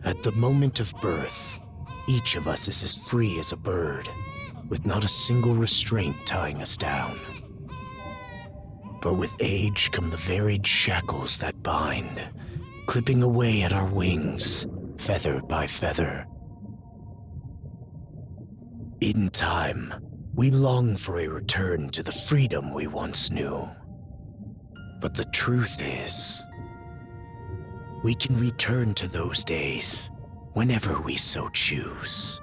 At the moment of birth, each of us is as free as a bird, with not a single restraint tying us down. But with age come the varied shackles that bind, clipping away at our wings, feather by feather. In time, we long for a return to the freedom we once knew. But the truth is, we can return to those days whenever we so choose.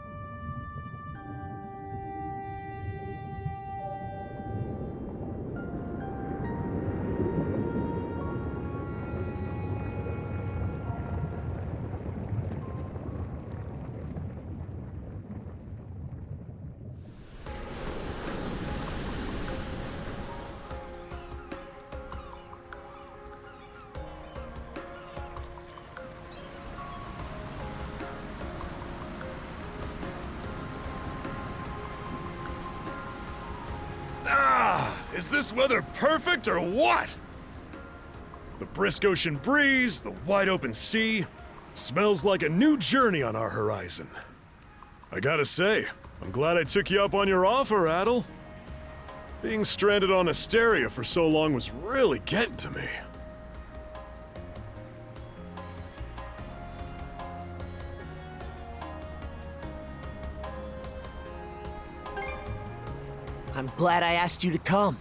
Is this weather perfect or what? The brisk ocean breeze, the wide open sea, smells like a new journey on our horizon. I gotta say, I'm glad I took you up on your offer, Adel. Being stranded on Asteria for so long was really getting to me. I'm glad I asked you to come.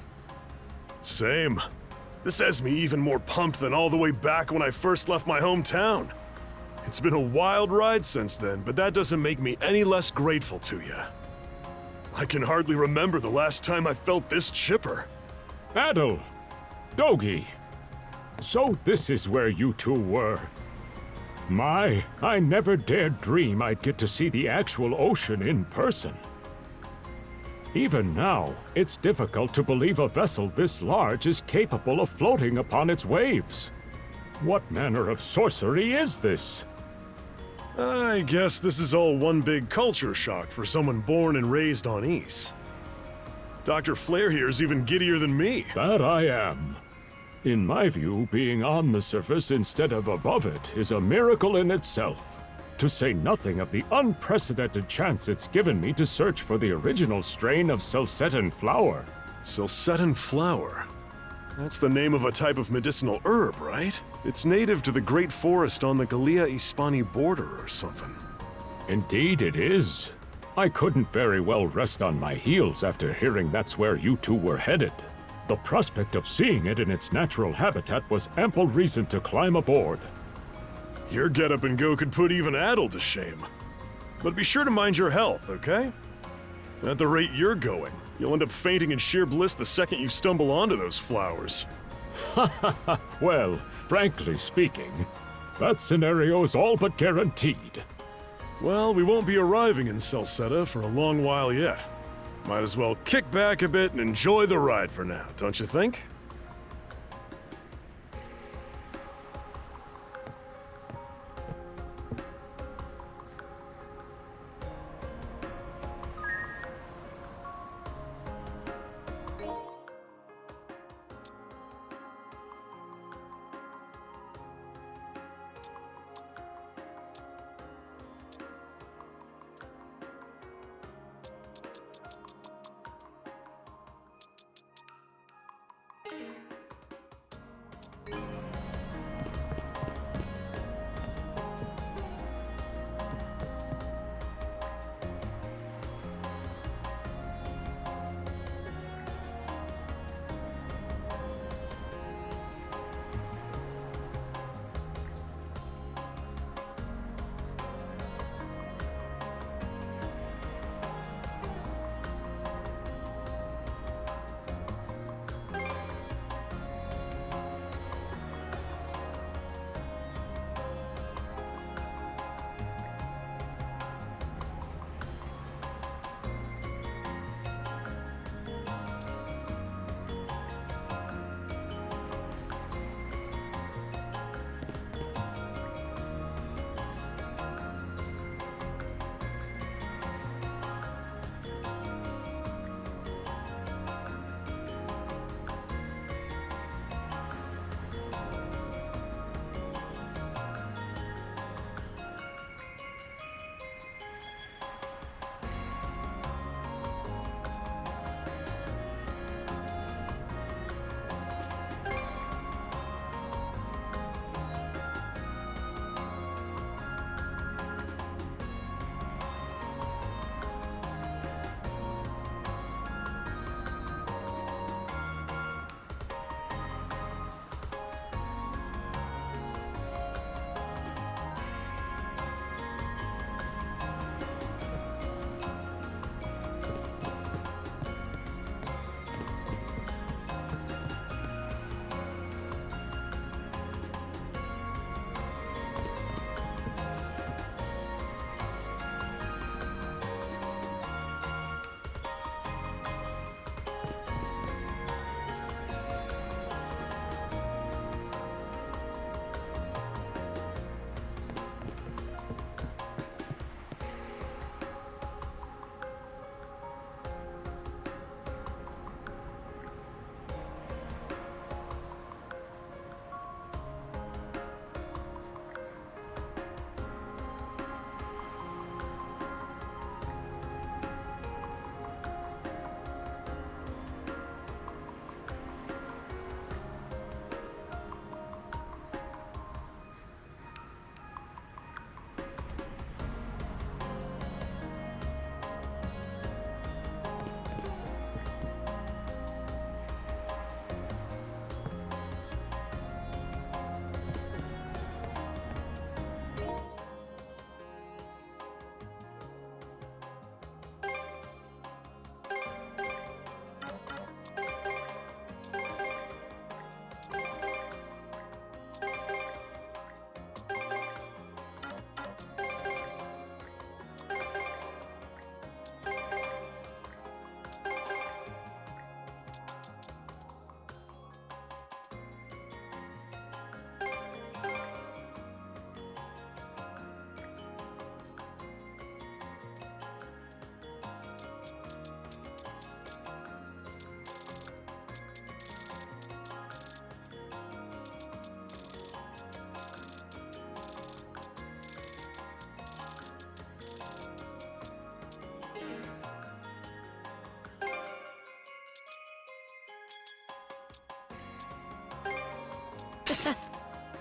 Same. This has me even more pumped than all the way back when I first left my hometown. It's been a wild ride since then, but that doesn't make me any less grateful to you. I can hardly remember the last time I felt this chipper. Adel! Dogi! So this is where you two were. I never dared dream I'd get to see the actual ocean in person. Even now, it's difficult to believe a vessel this large is capable of floating upon its waves. What manner of sorcery is this? I guess this is all one big culture shock for someone born and raised on Ys. Dr. Flair here's even giddier than me. That I am. In my view, being on the surface instead of above it is a miracle in itself. To say nothing of the unprecedented chance it's given me to search for the original strain of Celcetan flower. Celcetan flower? That's the name of a type of medicinal herb, right? It's native to the Great Forest on the Gallia-Hispani border or something. Indeed it is. I couldn't very well rest on my heels after hearing that's where you two were headed. The prospect of seeing it in its natural habitat was ample reason to climb aboard. Your get-up and go could put even Adel to shame. But be sure to mind your health, okay? At the rate you're going, you'll end up fainting in sheer bliss the second you stumble onto those flowers. Well, frankly speaking, that scenario's all but guaranteed. Well, we won't be arriving in Celceta for a long while yet. Might as well kick back a bit and enjoy the ride for now, don't you think?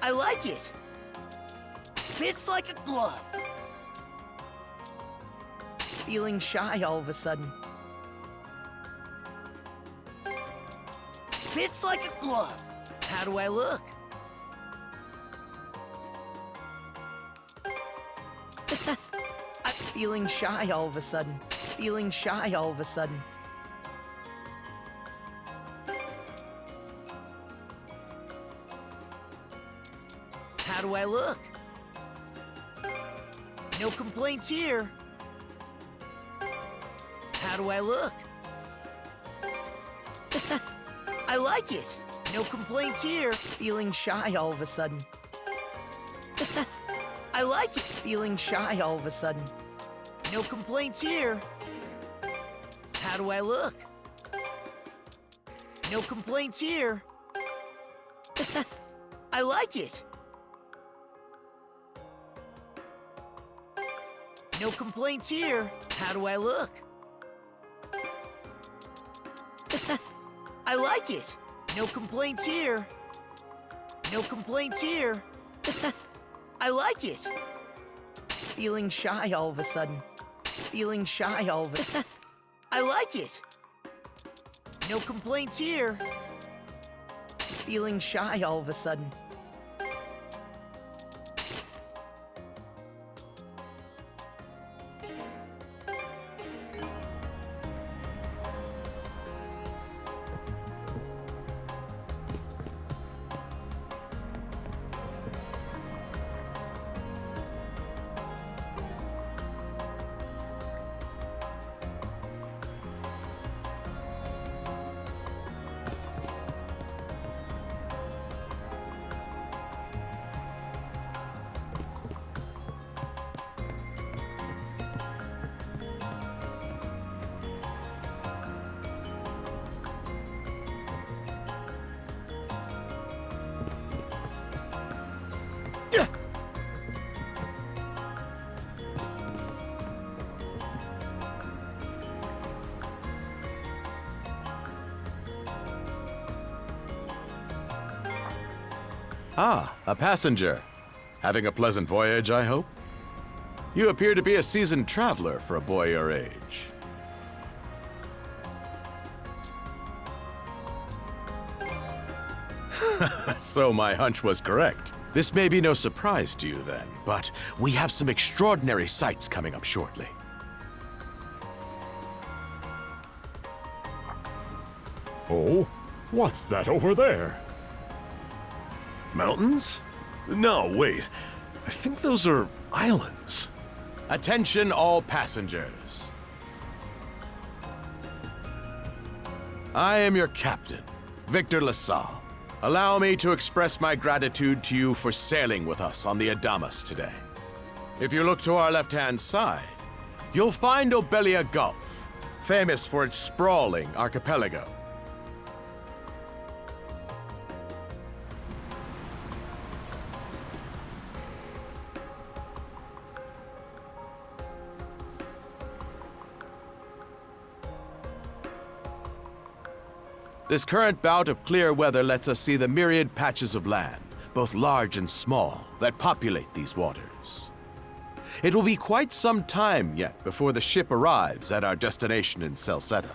I like it. Fits like a glove. Feeling shy all of a sudden. Fits like a glove. How do I look? I'm feeling shy all of a sudden. Feeling shy all of a sudden. How do I look? No complaints here. How do I look? I like it. No complaints here. Feeling shy all of a sudden. I like it. Feeling shy all of a sudden. No complaints here. How do I look? No complaints here. I like it. No complaints here. How do I look? I like it. No complaints here. No complaints here. I like it. Feeling shy all of a sudden. Feeling shy all of a... I like it. No complaints here. Feeling shy all of a sudden. Ah, a passenger. Having a pleasant voyage, I hope? You appear to be a seasoned traveler for a boy your age. So my hunch was correct. This may be no surprise to you then, but we have some extraordinary sights coming up shortly. Oh, what's that over there? Mountains? No, wait. I think those are islands. Attention all passengers. I am your captain, Victor LaSalle. Allow me to express my gratitude to you for sailing with us on the Adamas today. If you look to our left-hand side, you'll find Obelia Gulf, famous for its sprawling archipelago. This current bout of clear weather lets us see the myriad patches of land, both large and small, that populate these waters. It will be quite some time yet before the ship arrives at our destination in Celceta.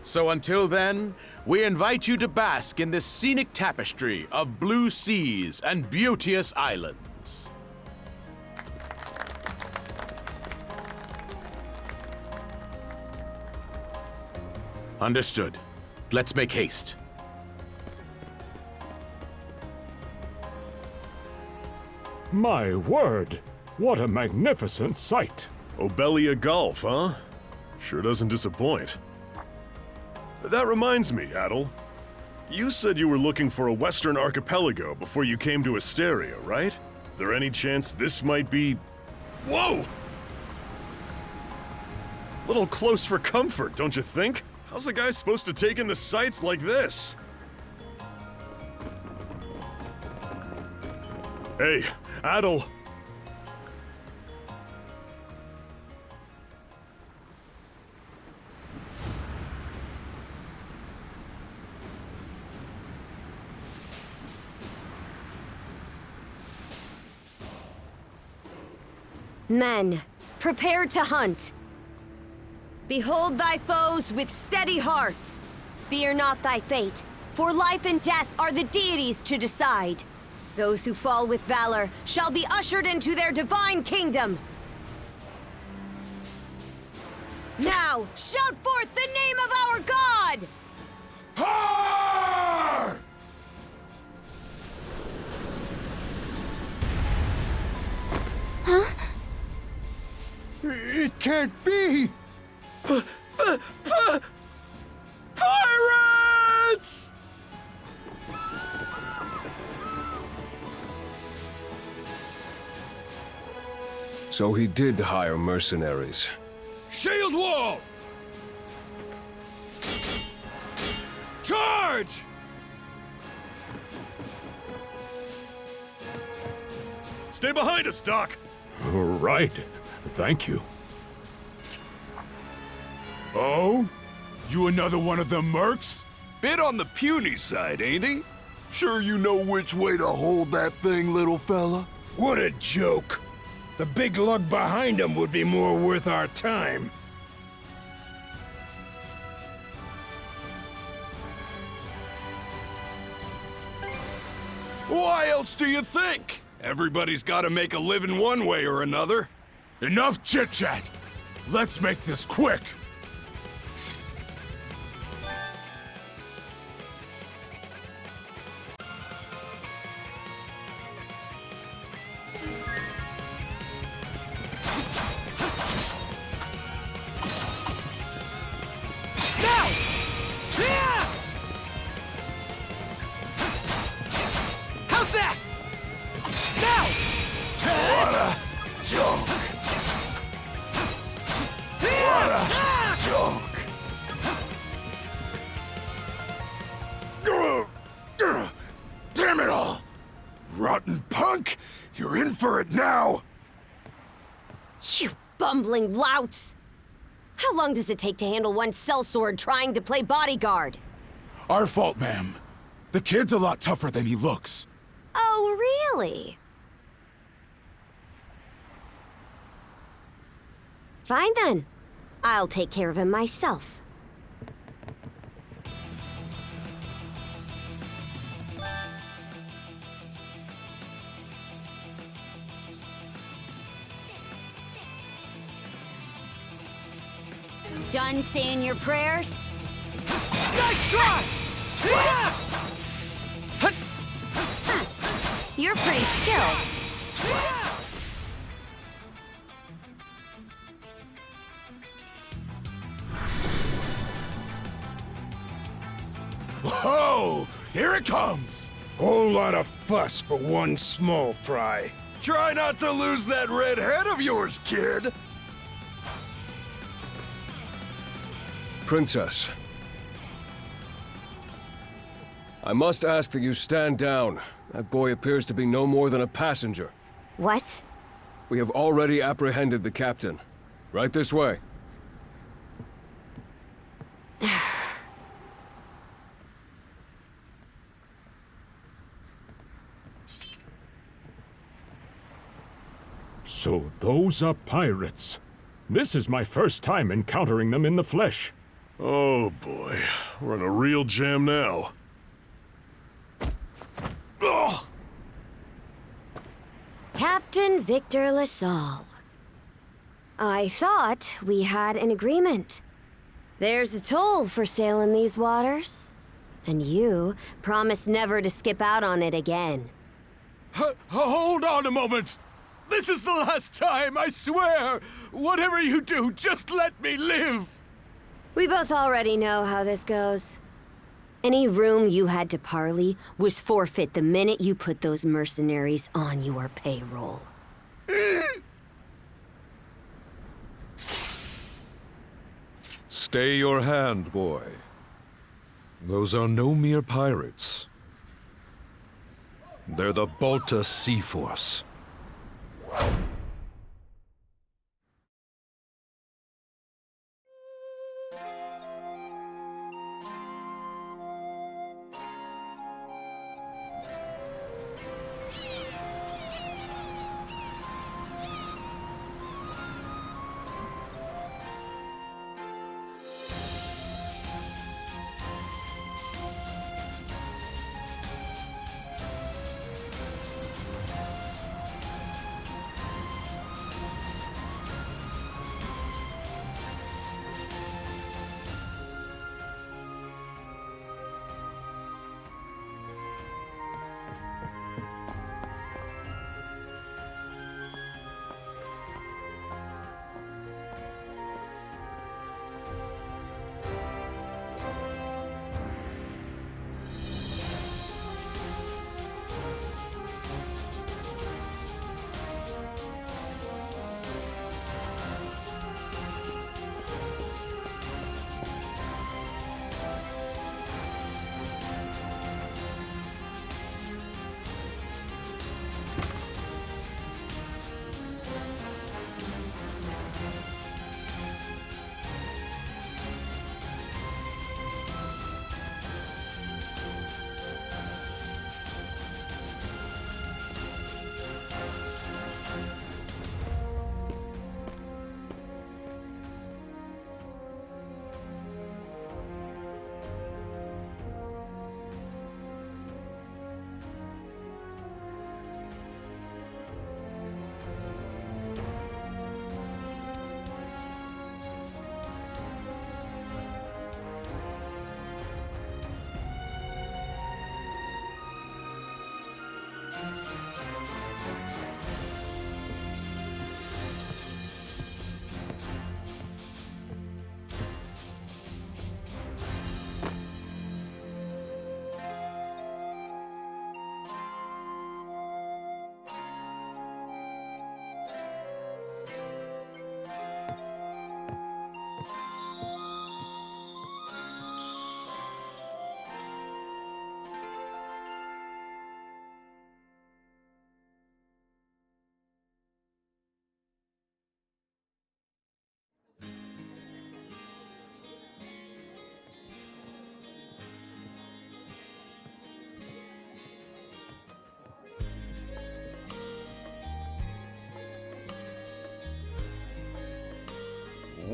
So until then, we invite you to bask in this scenic tapestry of blue seas and beauteous islands. Understood. Let's make haste. My word, what a magnificent sight! Obelia Gulf, huh? Sure doesn't disappoint. That reminds me, Adel. You said you were looking for a western archipelago before you came to Asteria, right? There any chance this might be... Whoa! Little close for comfort, don't you think? How's a guy supposed to take in the sights like this? Hey, Adel! Men, prepare to hunt. Behold thy foes with steady hearts. Fear not thy fate, for life and death are the deities to decide. Those who fall with valor shall be ushered into their divine kingdom. Now, shout forth the name of our god! Har! It can't be! Pirates! So he did hire mercenaries. Shield wall! Charge! Stay behind us, Doc. Right. Thank you. Oh? You another one of them mercs? Bit on the puny side, ain't he? Sure you know which way to hold that thing, little fella? What a joke. The big lug behind him would be more worth our time. Why else do you think? Everybody's gotta make a living one way or another. Enough chit-chat! Let's make this quick! How's that? Now! What a joke! What a joke! Damn it all! Rotten punk! You're in for it now! You bumbling louts! How long does it take to handle one sellsword trying to play bodyguard? Our fault, ma'am. The kid's a lot tougher than he looks. Oh, really? Fine then. I'll take care of him myself. Done saying your prayers? Nice try! You're pretty skilled. Whoa! Here it comes! Whole lot of fuss for one small fry. Try not to lose that red head of yours, kid! Princess. I must ask that you stand down. That boy appears to be no more than a passenger. What? We have already apprehended the captain. Right this way. So those are pirates. This is my first time encountering them in the flesh. Oh boy, we're in a real jam now. Ugh. Captain Victor LaSalle. I thought we had an agreement. There's a toll for sailing these waters. And you promised never to skip out on it again. Hold on a moment! This is the last time, I swear! Whatever you do, just let me live! We both already know how this goes. Any room you had to parley was forfeit the minute you put those mercenaries on your payroll. Stay your hand, boy. Those are no mere pirates. They're the Balta Sea Force.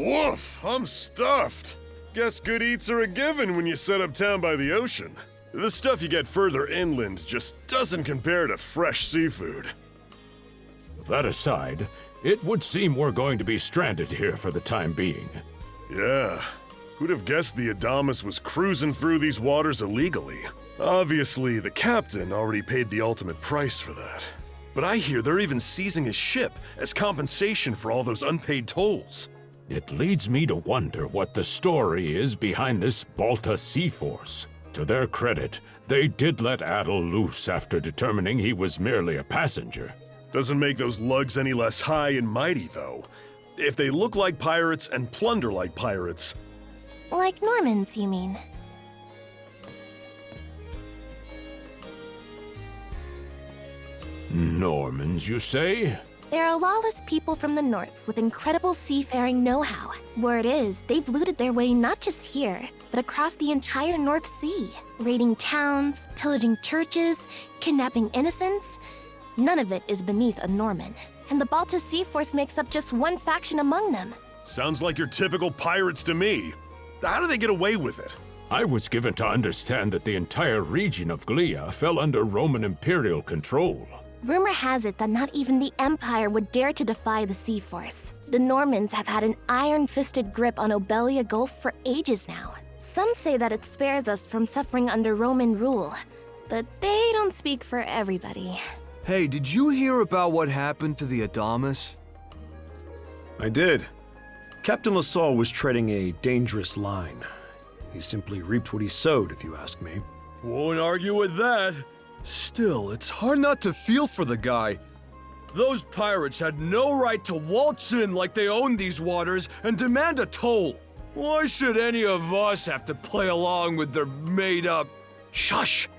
Woof, I'm stuffed. Guess good eats are a given when you set up town by the ocean. The stuff you get further inland just doesn't compare to fresh seafood. That aside, it would seem we're going to be stranded here for the time being. Yeah, who'd have guessed the Adamas was cruising through these waters illegally? Obviously, the captain already paid the ultimate price for that. But I hear they're even seizing his ship as compensation for all those unpaid tolls. It leads me to wonder what the story is behind this Balta Sea Force. To their credit, they did let Adel loose after determining he was merely a passenger. Doesn't make those lugs any less high and mighty, though. If they look like pirates and plunder like pirates... Like Normans, you mean? Normans, you say? They're a lawless people from the north with incredible seafaring know-how. Word is, they've looted their way not just here, but across the entire North Sea, raiding towns, pillaging churches, kidnapping innocents. None of it is beneath a Norman. And the Balta Sea Force makes up just one faction among them. Sounds like your typical pirates to me. How do they get away with it? I was given to understand that the entire region of Glia fell under Roman imperial control. Rumor has it that not even the Empire would dare to defy the Sea Force. The Normans have had an iron-fisted grip on Obelia Gulf for ages now. Some say that it spares us from suffering under Roman rule, but they don't speak for everybody. Hey, did you hear about what happened to the Adamas? I did. Captain LaSalle was treading a dangerous line. He simply reaped what he sowed, if you ask me. Won't argue with that. Still, it's hard not to feel for the guy. Those pirates had no right to waltz in like they owned these waters and demand a toll. Why should any of us have to play along with their made-up... Shush!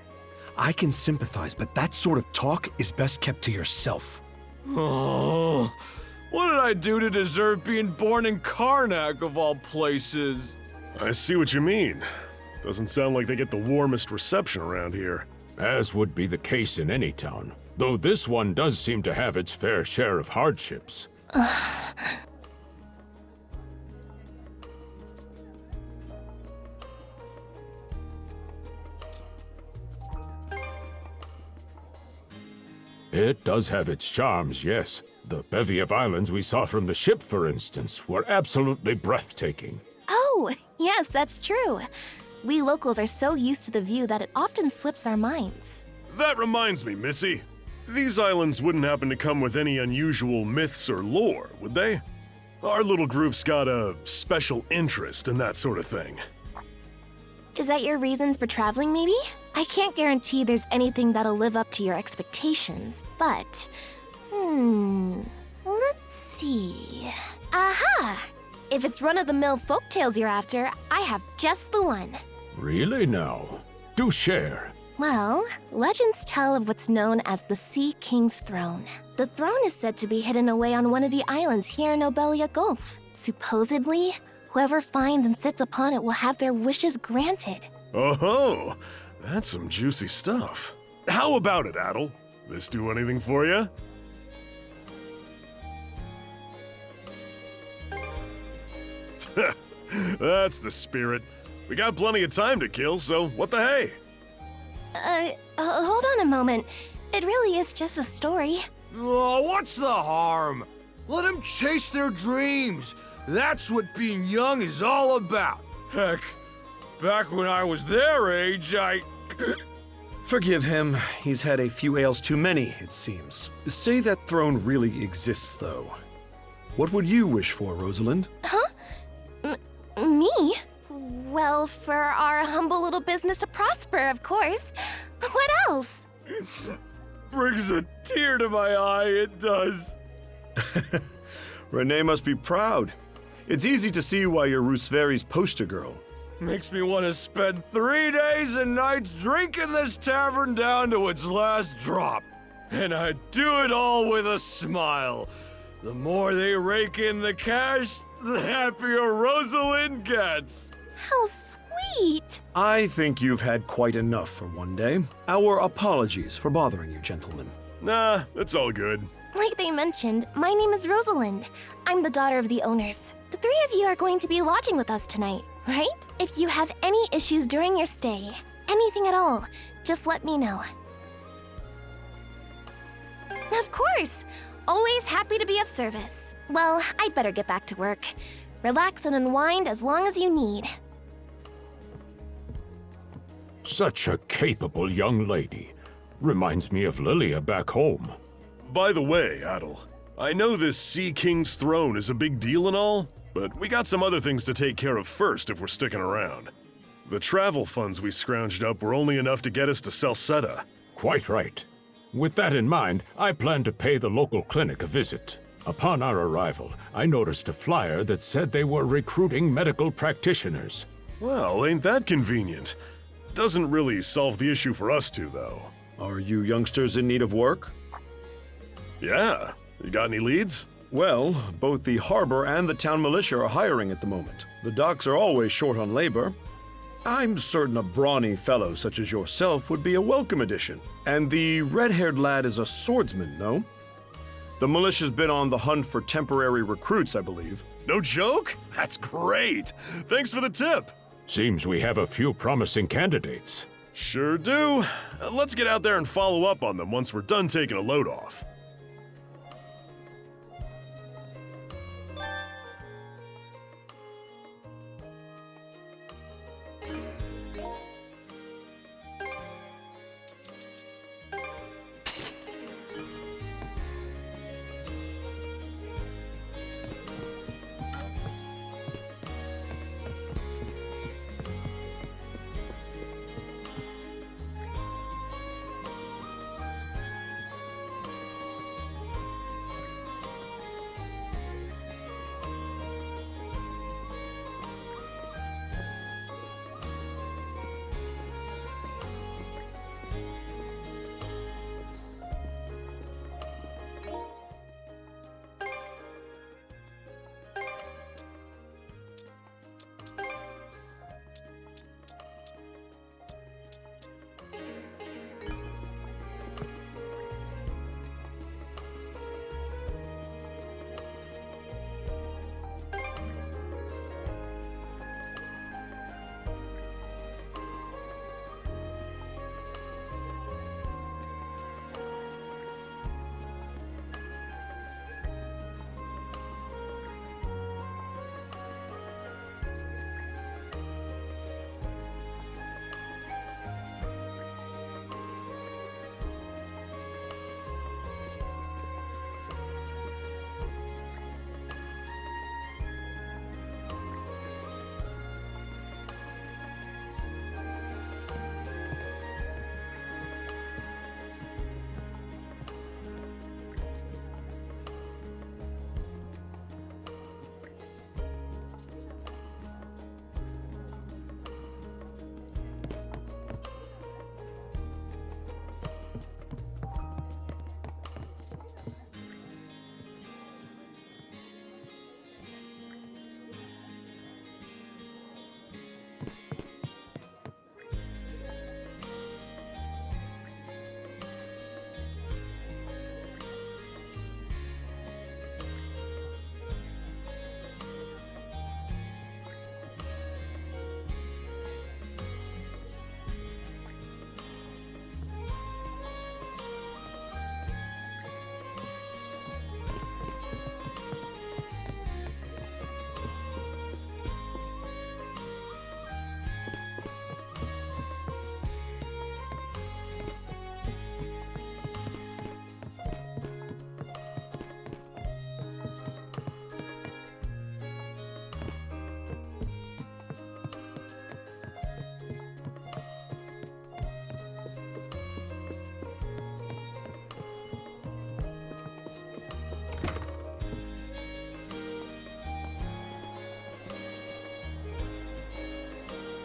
I can sympathize, but that sort of talk is best kept to yourself. Oh, what did I do to deserve being born in Karnak, of all places? I see what you mean. Doesn't sound like they get the warmest reception around here. As would be the case in any town, though this one does seem to have its fair share of hardships. It does have its charms, yes. The bevy of islands we saw from the ship, for instance, were absolutely breathtaking. Oh, yes, that's true. We locals are so used to the view that it often slips our minds. That reminds me, Missy. These islands wouldn't happen to come with any unusual myths or lore, would they? Our little group's got a special interest in that sort of thing. Is that your reason for traveling, maybe? I can't guarantee there's anything that'll live up to your expectations, but... let's see... Aha! If it's run-of-the-mill folktales you're after, I have just the one. Really now? Do share. Well, legends tell of what's known as the Sea King's Throne. The throne is said to be hidden away on one of the islands here in Obelia Gulf. Supposedly, whoever finds and sits upon it will have their wishes granted. Oh-ho! That's some juicy stuff. How about it, Adel? This do anything for you? That's the spirit. We got plenty of time to kill, so what the hey? Hold on a moment. It really is just a story. Oh, what's the harm? Let them chase their dreams. That's what being young is all about. Heck, back when I was their age, Forgive him. He's had a few ales too many, it seems. Say that throne really exists, though. What would you wish for, Rosalind? Huh? Me? Well, for our humble little business to prosper, of course. What else? Brings a tear to my eye, it does. Renee must be proud. It's easy to see why you're Rooseveri's poster girl. Makes me want to spend 3 days and nights drinking this tavern down to its last drop. And I do it all with a smile. The more they rake in the cash, the happier Rosalind gets. How sweet! I think you've had quite enough for one day. Our apologies for bothering you, gentlemen. Nah, it's all good. Like they mentioned, my name is Rosalind. I'm the daughter of the owners. The three of you are going to be lodging with us tonight, right? If you have any issues during your stay, anything at all, just let me know. Of course! Always happy to be of service. Well, I'd better get back to work. Relax and unwind as long as you need. Such a capable young lady. Reminds me of Lilia back home. By the way, Adel, I know this Sea King's throne is a big deal and all, but we got some other things to take care of first if we're sticking around. The travel funds we scrounged up were only enough to get us to Salsetta. Quite right. With that in mind, I plan to pay the local clinic a visit. Upon our arrival, I noticed a flyer that said they were recruiting medical practitioners. Well, ain't that convenient? Doesn't really solve the issue for us two, though. Are you youngsters in need of work? Yeah. You got any leads? Well, both the harbor and the town militia are hiring at the moment. The docks are always short on labor. I'm certain a brawny fellow such as yourself would be a welcome addition. And the red-haired lad is a swordsman, no? The militia's been on the hunt for temporary recruits, I believe. No joke? That's great! Thanks for the tip! Seems we have a few promising candidates. Sure do. Let's get out there and follow up on them once we're done taking a load off.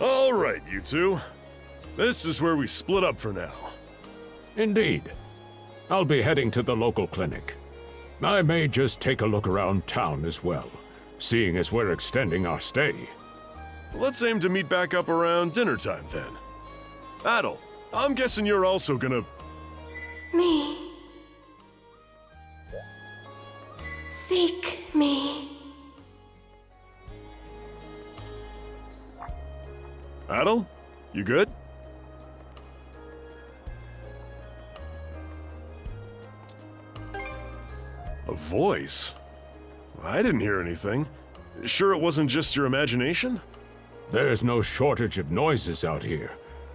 All right, you two. This is where we split up for now. Indeed. I'll be heading to the local clinic. I may just take a look around town as well, seeing as we're extending our stay. Let's aim to meet back up around dinner time then. Adel, I'm guessing you're also gonna... Me. Seek me. Adel? You good? A voice? I didn't hear anything. Sure it wasn't just your imagination? There's no shortage of noises out here.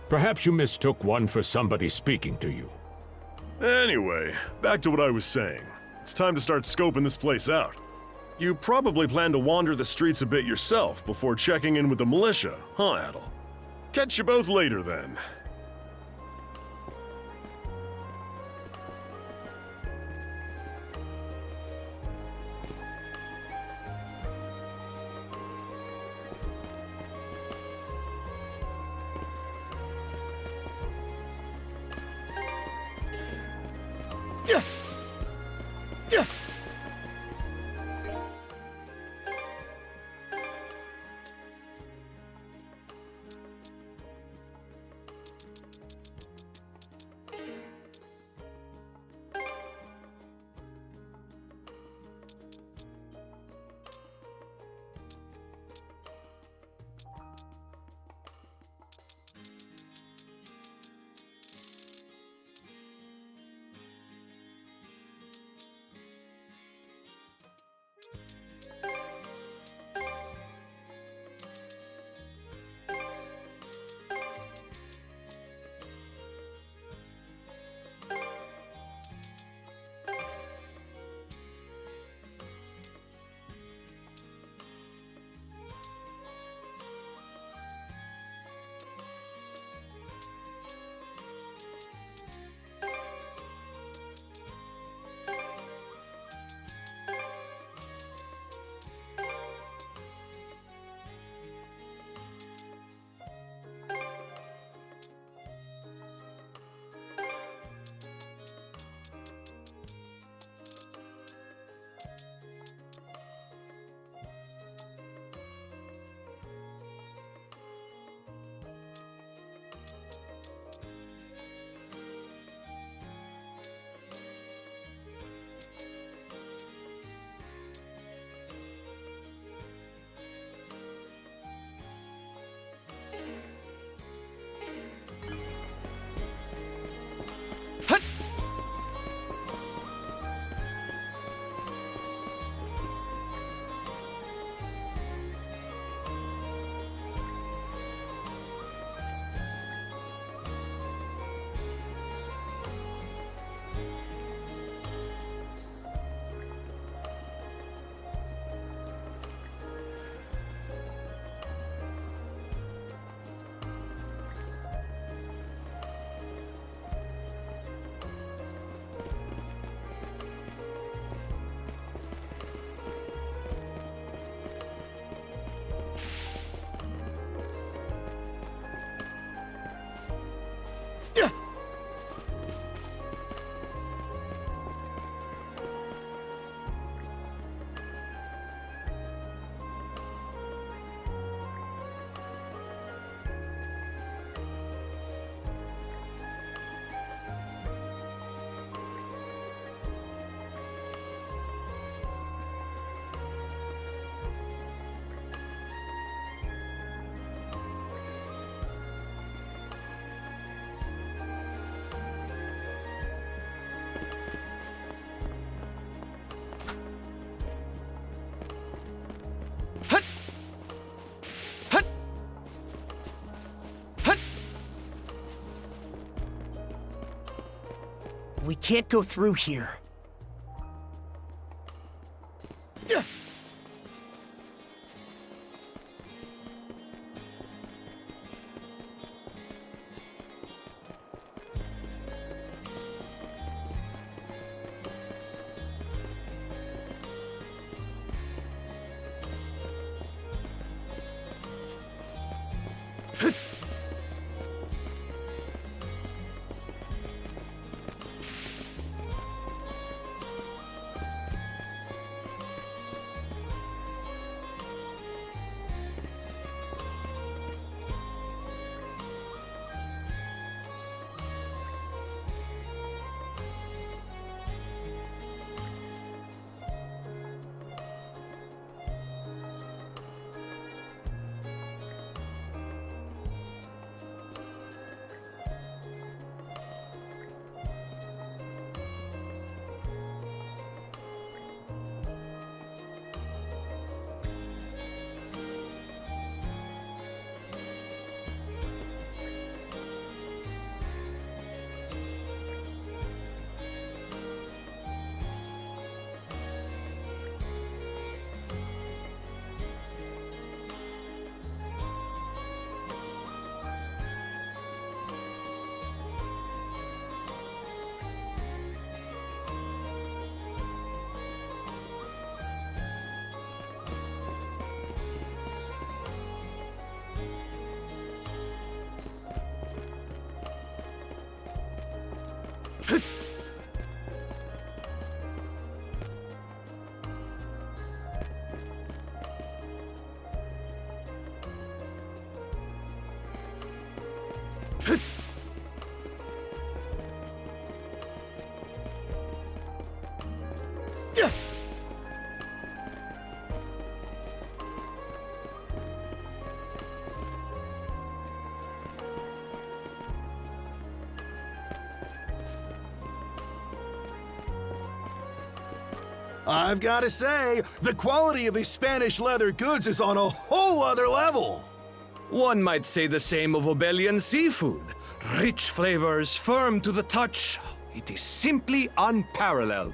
Perhaps you mistook one for somebody speaking to you. Anyway, back to what I was saying. It's time to start scoping this place out. You probably plan to wander the streets a bit yourself before checking in with the militia, huh, Adel? Catch you both later, then. We can't go through here. I've got to say, the quality of his Spanish leather goods is on a whole other level. One might say the same of Obelian seafood. Rich flavors, firm to the touch. It is simply unparalleled.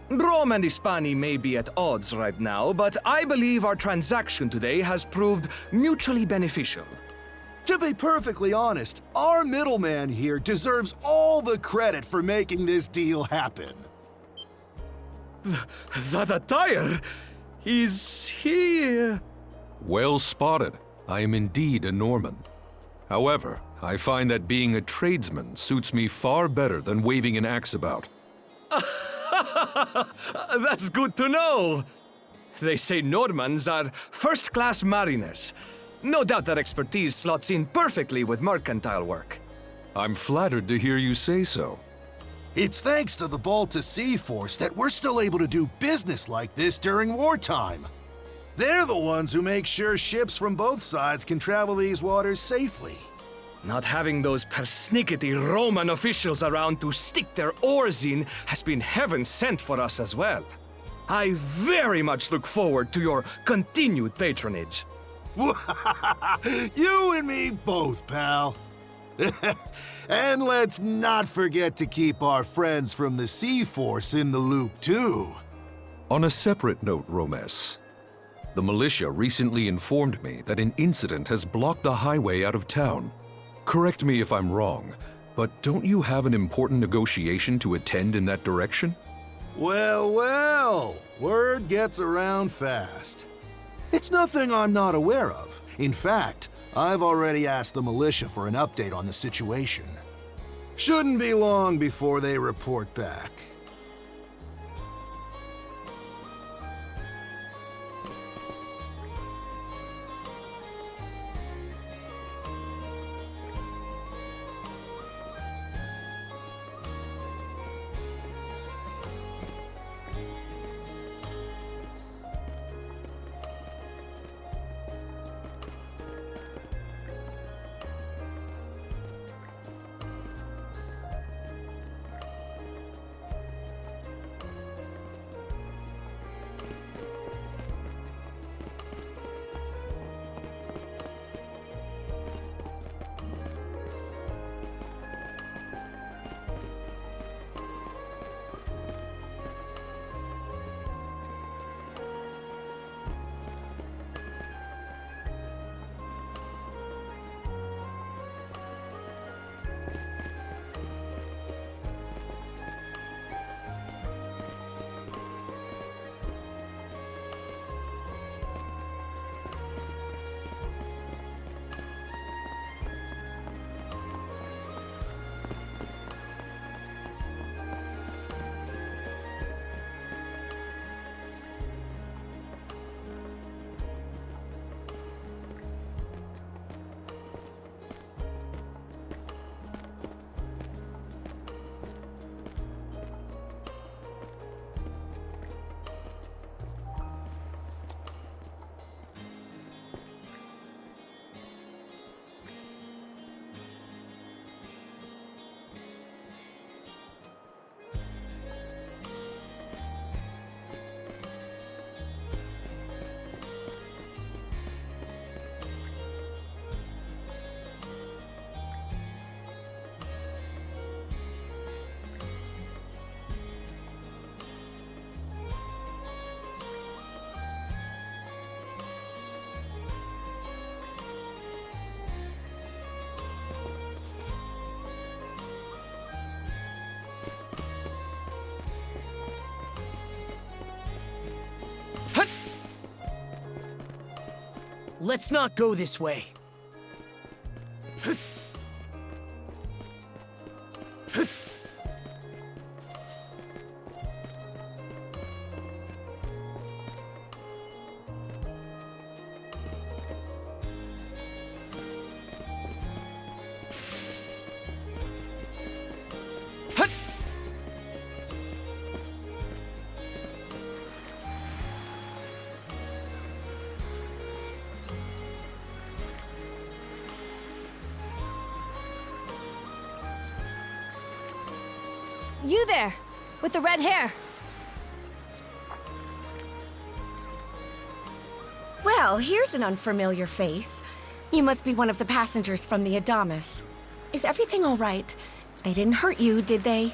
Rome and Hispani may be at odds right now, but I believe our transaction today has proved mutually beneficial. To be perfectly honest, our middleman here deserves all the credit for making this deal happen. That attire? Is he... Well spotted. I am indeed a Norman. However, I find that being a tradesman suits me far better than waving an axe about. That's good to know. They say Normans are first-class mariners. No doubt that expertise slots in perfectly with mercantile work. I'm flattered to hear you say so. It's thanks to the Balta Sea Force that we're still able to do business like this during wartime. They're the ones who make sure ships from both sides can travel these waters safely. Not having those persnickety Roman officials around to stick their oars in has been heaven sent for us as well. I very much look forward to your continued patronage. You and me both, pal. And let's not forget to keep our friends from the Sea Force in the loop, too. On a separate note, Romes, the militia recently informed me that an incident has blocked the highway out of town. Correct me if I'm wrong, but don't you have an important negotiation to attend in that direction? Well, well, word gets around fast. It's nothing I'm not aware of. In fact, I've already asked the militia for an update on the situation. Shouldn't be long before they report back. Let's not go this way. You there, with the red hair. Well, here's an unfamiliar face. You must be one of the passengers from the Adamas. Is everything all right? They didn't hurt you, did they?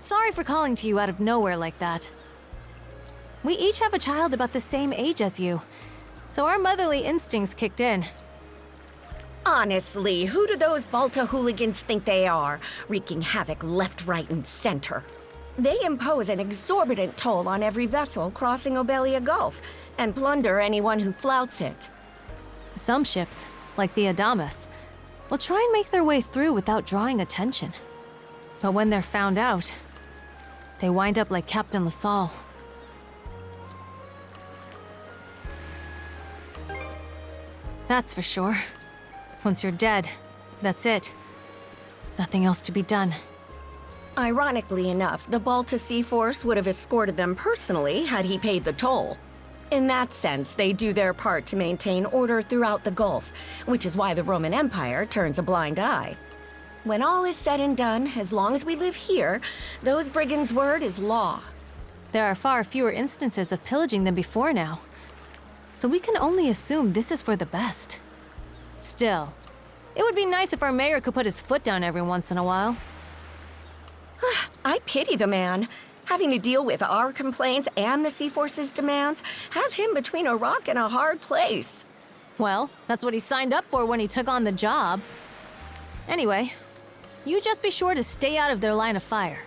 Sorry for calling to you out of nowhere like that. We each have a child about the same age as you, so our motherly instincts kicked in. Honestly, who do those Balta hooligans think they are, wreaking havoc left, right, and center? They impose an exorbitant toll on every vessel crossing Obelia Gulf, and plunder anyone who flouts it. Some ships, like the Adamas, will try and make their way through without drawing attention. But when they're found out, they wind up like Captain LaSalle. That's for sure. Once you're dead, that's it. Nothing else to be done. Ironically enough, the Balta Sea Force would have escorted them personally had he paid the toll. In that sense, they do their part to maintain order throughout the Gulf, which is why the Roman Empire turns a blind eye. When all is said and done, as long as we live here, those brigands' word is law. There are far fewer instances of pillaging than before now, so we can only assume this is for the best. Still, it would be nice if our mayor could put his foot down every once in a while. I pity the man. Having to deal with our complaints and the Sea Force's demands has him between a rock and a hard place. Well, that's what he signed up for when he took on the job. Anyway, you just be sure to stay out of their line of fire.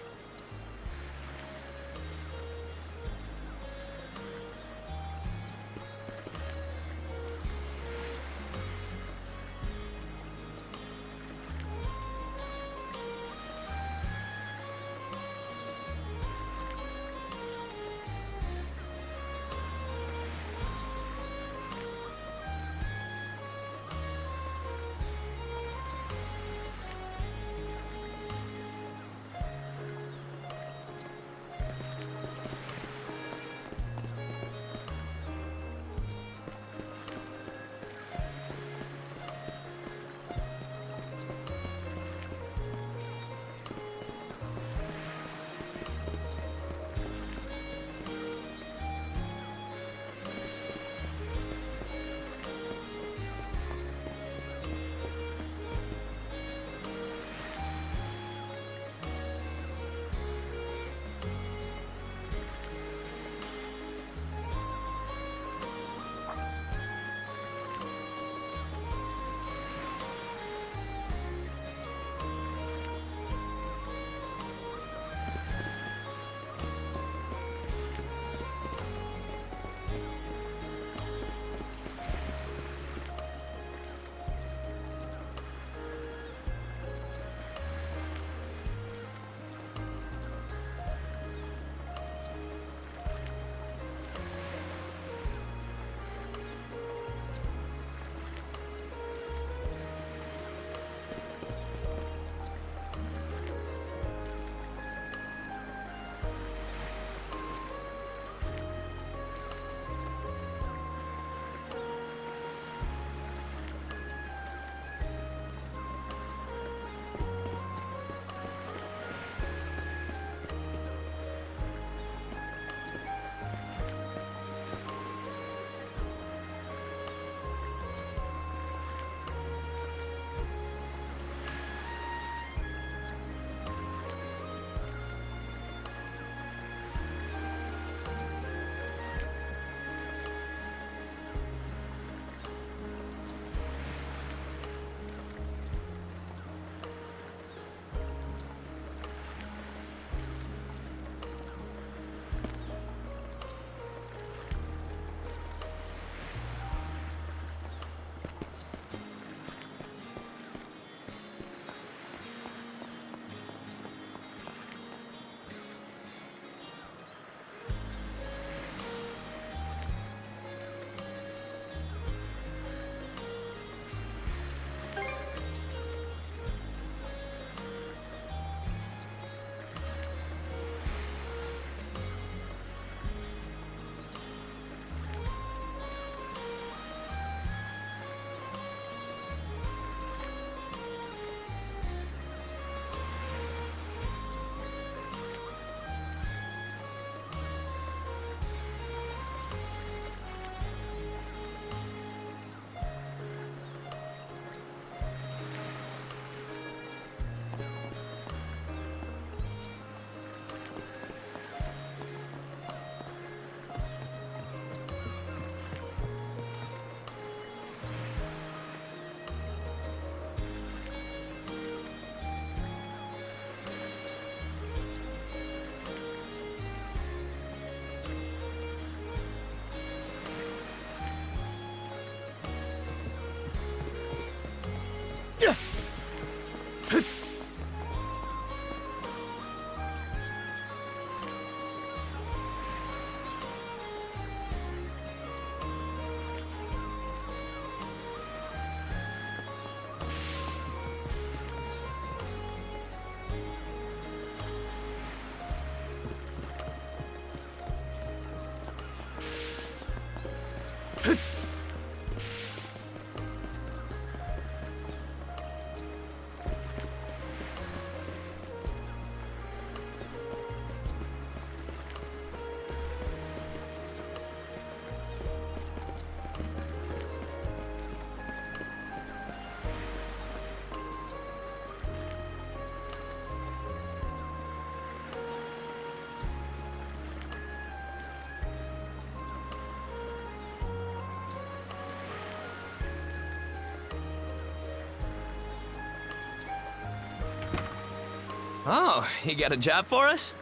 Oh, you got a job for us?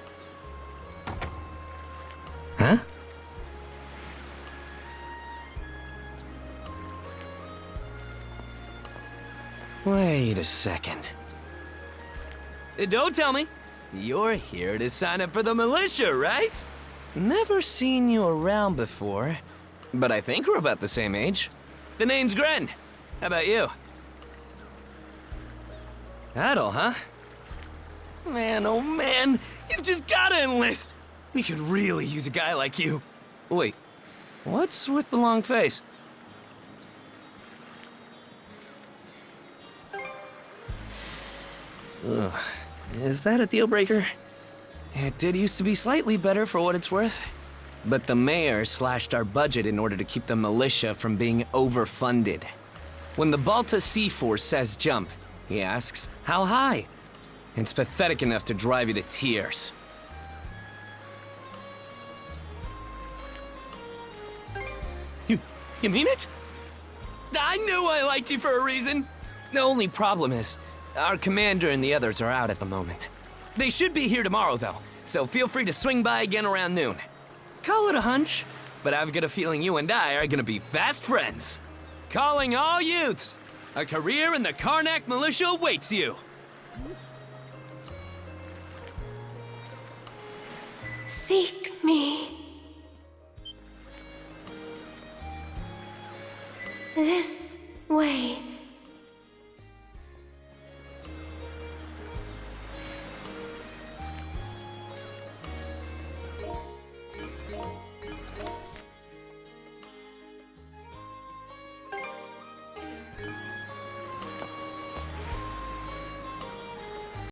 Huh? Wait a second. Don't tell me. You're here to sign up for the militia, right? Never seen you around before, but I think we're about the same age. The name's Gren. How about you? Adel, huh? Man, oh man, you've just gotta enlist! We could really use a guy like you. Wait, what's with the long face? Ugh. Is that a deal breaker? It did used to be slightly better for what it's worth. But the mayor slashed our budget in order to keep the militia from being overfunded. When the Balta Sea Force says jump, he asks, how high? It's pathetic enough to drive you to tears. You mean it? I knew I liked you for a reason! The only problem is, our commander and the others are out at the moment. They should be here tomorrow, though, so feel free to swing by again around noon. Call it a hunch, but I've got a feeling you and I are gonna be fast friends. Calling all youths! A career in the Karnak militia awaits you! Seek me. This way.